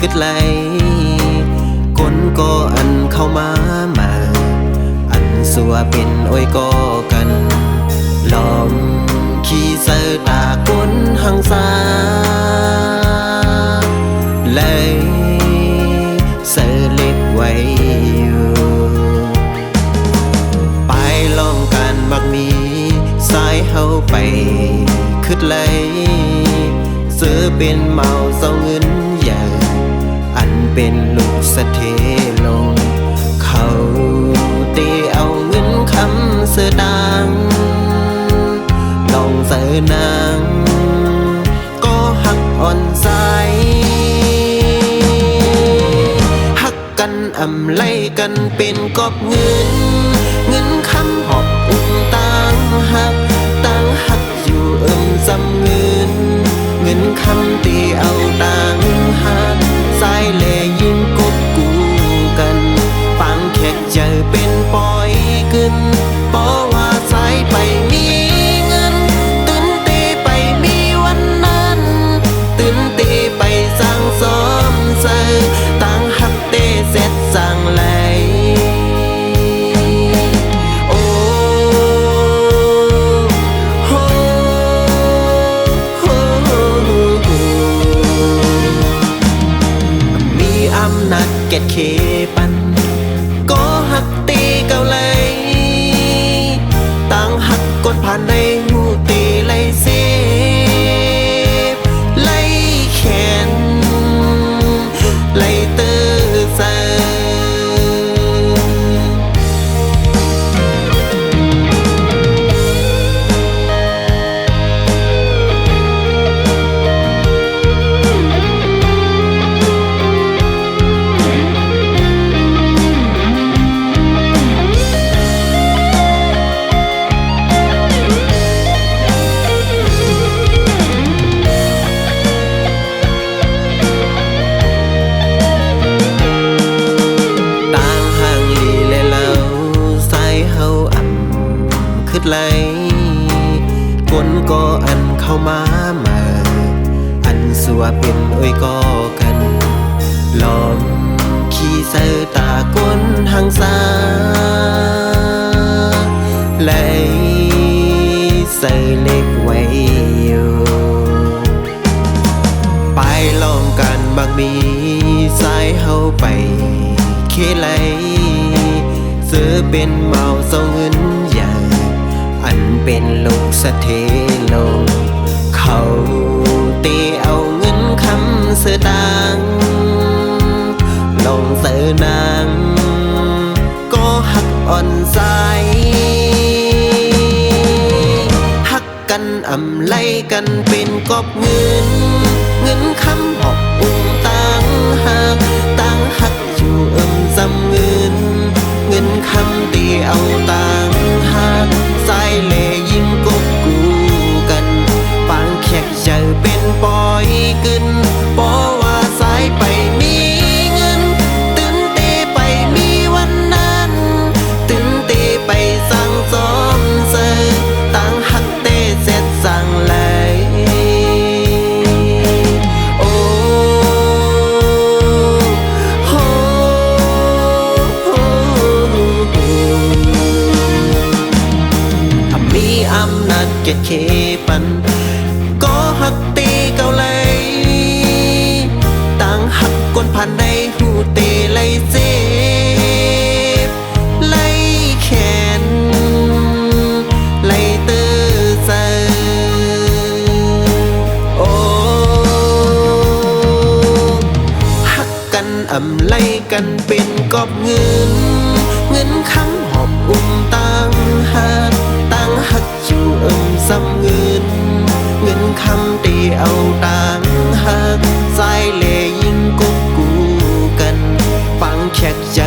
คิดไหลคนก็อันเข้ามาอันสัวเป็นโอ้ยก็กันลองขี่เสือตาคนหังซาเลยเสือเล็กไว้อยู่ไปลองกันบักมีสายเฮาไปคิดไหลเสือเป็นเมาเศร้าเงินใหญ่อันเป็นลูกสะเทลงเขาเตเอาเงินคำเสือดังลองเสือนางก็หักอ่อนใจหักกันอำไล่กันเป็นกอบเงินคำหอบอุ้งต่างหักอยู่จำเงินคำตีเอาต่างหักสายแลยิ่งกบกูกันปังแขกเจอเป็นปอยกึนเพราะว่าสายไปมีเงินตื่นเตไปมีวันนั้นตื่นเตไปสร้างซ้อมเจอต่างหักเตเสร็จสร้างไหลนัดเก็ดเคปันก็หักตีเก่าเลยต่างหักกดผ่านในหูตีไล่เซฟไล่แขนไล่เตอเซไหลคนก็อันเข้ามาอันสัวเป็นโอ้ยก็กันลองขี่เสือตาคนหังซาไหลเสือเล็กไว้อยู่ไปลองกันบางมีสายเฮาไปเคไหลเสือเป็นเมาเศร้าเงินใหญ่อันเป็นลูกสะเทลงเขาตีเอาเงินคำเสือดังลงเสือนางก็หักอ่อนใจหักกันอำไล่กันเป็นกอบเงินคำหอบอุ้งต่างหักอยู่จำเงินคำตีเอาต่างหักสายแลยิ่งกบกูกันปางแขกเจอเป็นปอยกึนเพราะว่าสายไปมีเงินตื่นเตไปมีวันนั้นตื่นเตไปสั่งซ้อมเสือต่างหักเตเสร็จสั่งไหลอำนาจเก็ดเคปันก็หักตีเก่าเลยต่างหักกนผ่านในหูเตไล่เซฟไล่แขนไล่เตอเซโอ้หักกันอำไล่กันเป็นกอบเงินคำหอบอุ้มต่างหักอยู่จำเงินคำตีเอาต่างหักสายแลยิ่งกบกูกันปังแขกเจอ